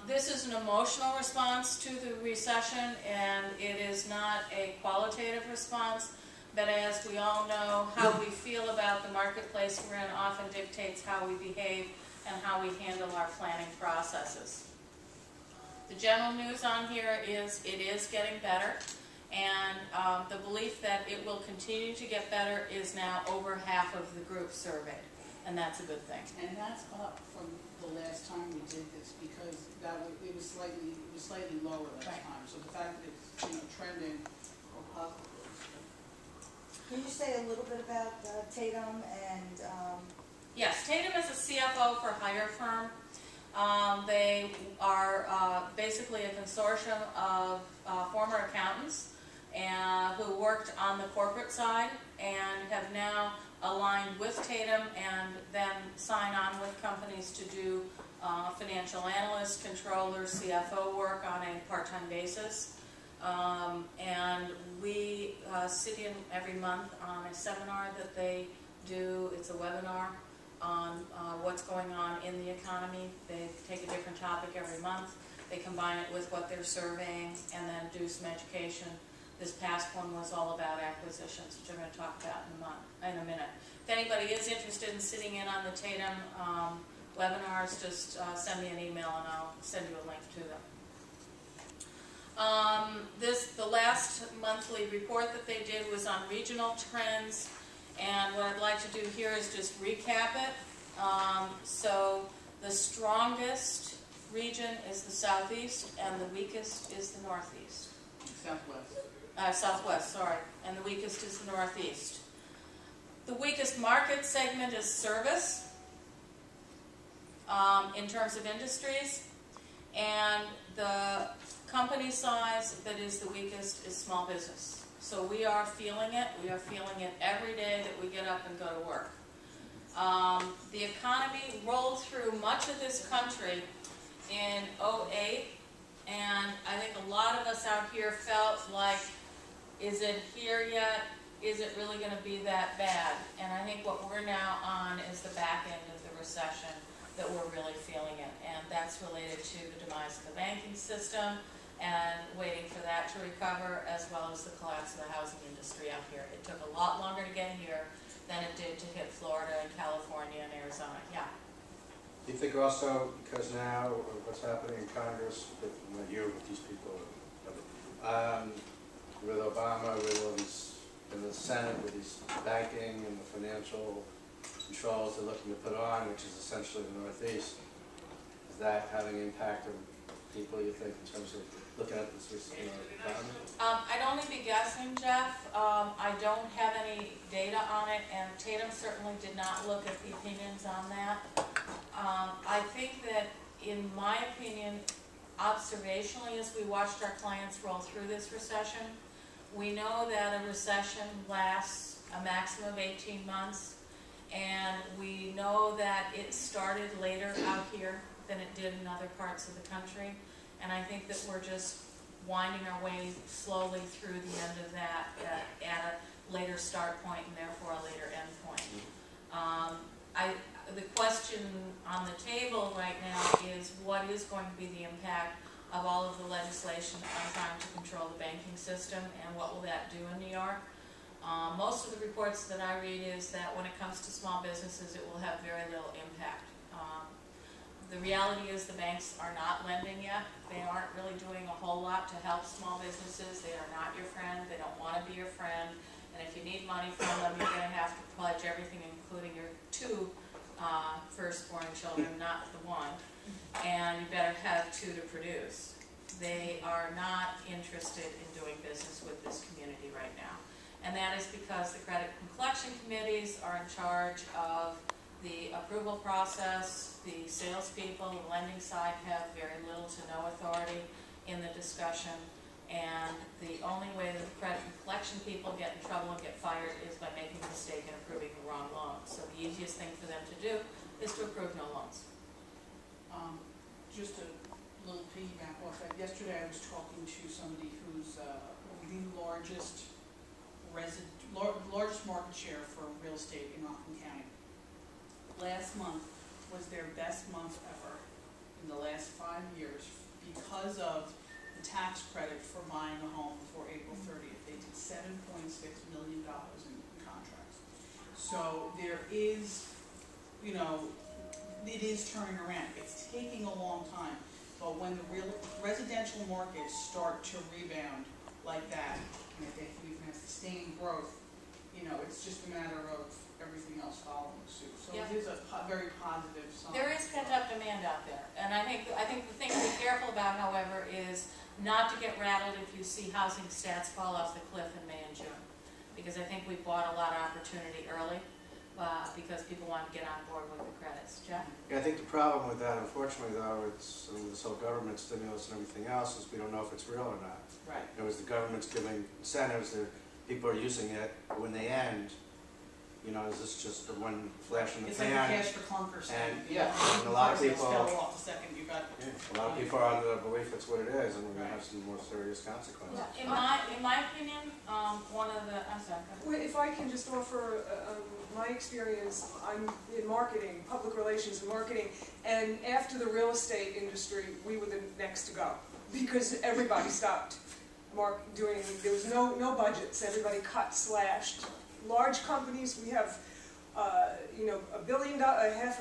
This is an emotional response to the recession, and it is not a qualitative response, but as we all know, how we feel about the marketplace we're in often dictates how we behave and how we handle our planning processes. The general news on here is it is getting better, and the belief that it will continue to get better is now over half of the group surveyed, and that's a good thing. And that's up from the last time we did this, because it was slightly lower last time. So the fact that it's trending up. Can you say a little bit about Tatum and? Yes, Tatum is a CFO for hire firm. They are basically a consortium of former accountants who worked on the corporate side and have now aligned with Tatum and then sign on with companies to do financial analyst, controller, CFO work on a part-time basis. And we sit in every month on a seminar that they do. It's a webinar on what's going on in the economy. They take a different topic every month. They combine it with what they're surveying and then do some education. This past one was all about acquisitions, which I'm going to talk about in a minute. If anybody is interested in sitting in on the Tatum webinars, just send me an email and I'll send you a link to them. The last monthly report that they did was on regional trends, and what I'd like to do here is just recap it. So the strongest region is the southeast, and the weakest is the northeast. Southwest. Southwest, sorry, and the weakest is the northeast. The weakest market segment is service in terms of industries, and the company size that is the weakest is small business. So we are feeling it. We are feeling it every day that we get up and go to work. The economy rolled through much of this country in '08, and I think a lot of us out here felt like, is it here yet? Is it really going to be that bad? And I think what we're now on is the back end of the recession that we're really feeling it, and that's related to the demise of the banking system and waiting for that to recover, as well as the collapse of the housing industry out here. It took a lot longer to get here than it did to hit Florida and California and Arizona. Yeah. Do you think also, because now what's happening in Congress, with you, with these people, with Obama, with all these, in the Senate, with these banking and the financial controls they're looking to put on, which is essentially the Northeast, is that having an impact on people, you think, in terms of looking at this economy? I'd only be guessing, Jeff. I don't have any data on it, and Tatum certainly did not look at the opinions on that. I think that, in my opinion, observationally, as we watched our clients roll through this recession, we know that a recession lasts a maximum of 18 months, and we know that it started later out here than it did in other parts of the country. And I think that we're just winding our way slowly through the end of that at a later start point and therefore a later end point. The question on the table right now is, what is going to be the impact of all of the legislation on trying to control the banking system, and what will that do in New York? Most of the reports that I read is that when it comes to small businesses, it will have very little impact. The reality is the banks are not lending yet. They aren't really doing a whole lot to help small businesses. They are not your friend. They don't want to be your friend. And if you need money from them, you're going to have to pledge everything, including your 2 firstborn children, not the 1. And you better have 2 to produce. They are not interested in doing business with this community right now. And that is because the credit and collection committees are in charge of the approval process. The salespeople, the lending side, have very little to no authority in the discussion. And the only way that the credit and collection people get in trouble and get fired is by making a mistake and approving the wrong loan. So the easiest thing for them to do is to approve no loans. Just a little piggyback off that. Yesterday I was talking to somebody who's the largest market share for real estate in Rockland County. Last month was their best month ever in the last 5 5 years, because of the tax credit for buying a home before April 30th, they did $7.6 million in contracts. So there is, you know, it is turning around. It's taking a long time, but when the real residential markets start to rebound like that, and if we can have sustained growth, you know, it's just a matter of everything else following suit. So Yeah. it is a very positive sign. There is pent-up demand out there, and I think the thing to be careful about, however, is not to get rattled if you see housing stats fall off the cliff in May and June, because I think we bought a lot of opportunity early, because people want to get on board with the credits. Jeff? Yeah, I think the problem with that, unfortunately, though, it's with this whole government stimulus and everything else, is we don't know if it's real or not. Right. It was the government's giving incentives, people are using it, but when they end, you know, is this just the one flash in the It's like pan? a cash for clunkers thing. And, yeah, and a lot of people, Fell off the second you got. yeah, a lot of people are under the belief it's what it is, and we're gonna have some more serious consequences. In my opinion, one of the, I'm sorry, go ahead. Well, if I can just offer my experience, I'm in marketing, public relations and marketing, and after the real estate industry, we were the next to go, because everybody stopped doing, there was no budgets, everybody cut, slashed. Large companies, we have, you know, half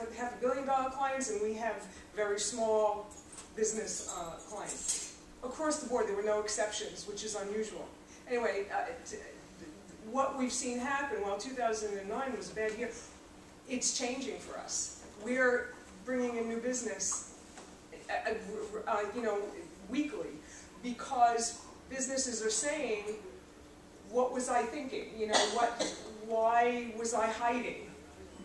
a billion dollar clients, and we have very small business clients. Across the board, there were no exceptions, which is unusual. Anyway, what we've seen happen, while 2009 was a bad year, it's changing for us. We're bringing in new business, you know, weekly, because businesses are saying, what was I thinking? You know, why was I hiding?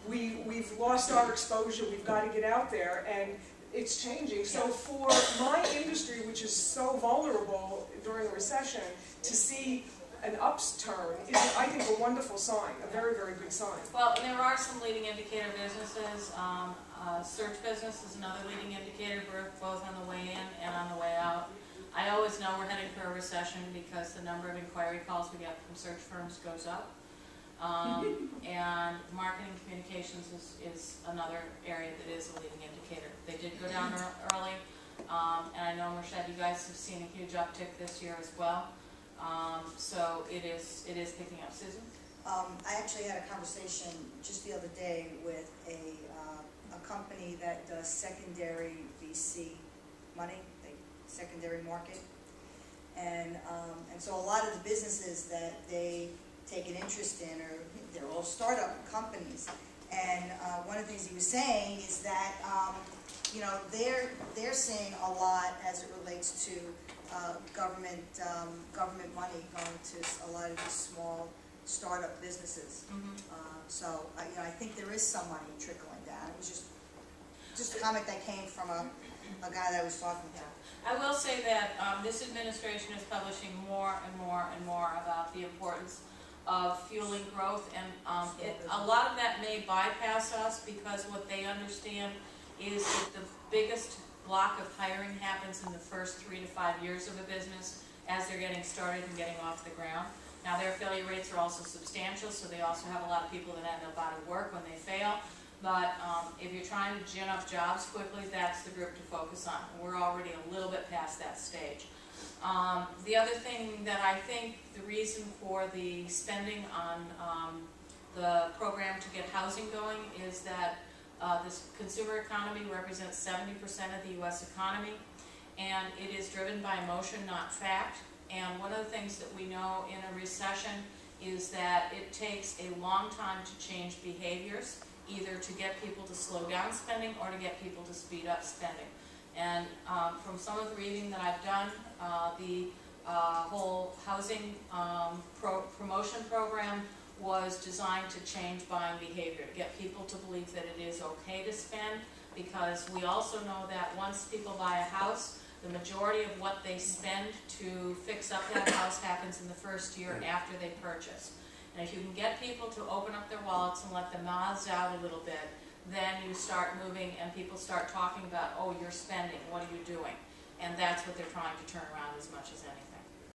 We've lost our exposure, we've got to get out there, and it's changing. So for my industry, which is so vulnerable during a recession, to see an upturn is, I think, a wonderful sign, a very, very good sign. Well, and there are some leading indicator businesses. Search business is another leading indicator. We're both on the way in and on the way out. I always know we're heading for a recession because the number of inquiry calls we get from search firms goes up. And marketing communications is another area that is a leading indicator. They did go down early, and I know, Merched, you guys have seen a huge uptick this year as well. So it is picking up. Susan? I actually had a conversation just the other day with a company that does secondary VC money, secondary market, and so a lot of the businesses that they take an interest in they're all startup companies, and one of the things he was saying is that you know, they're seeing a lot as it relates to government money going to a lot of these small startup businesses. So you know, I think there is some money trickling down. It was just a comment that came from a guy that I was talking to. I will say that this administration is publishing more and more and more about the importance of fueling growth, and a lot of that may bypass us because what they understand is that the biggest block of hiring happens in the first 3 to 5 years of a business as they're getting started and getting off the ground. Now, their failure rates are also substantial, so they also have a lot of people that end up out of work when they fail. But if you're trying to gin up jobs quickly, that's the group to focus on. We're already a little bit past that stage. The other thing that I think the reason for the spending on the program to get housing going is that this consumer economy represents 70% of the U.S. economy, and it is driven by emotion, not fact. And one of the things that we know in a recession is that it takes a long time to change behaviors, either to get people to slow down spending or to get people to speed up spending. And from some of the reading that I've done, the whole housing promotion program was designed to change buying behavior, to get people to believe that it is okay to spend, because we also know that once people buy a house, the majority of what they spend to fix up that house happens in the first year after they purchase. And if you can get people to open up their wallets and let the mouths out a little bit, then you start moving and people start talking about, oh, you're spending, what are you doing? And that's what they're trying to turn around as much as anything.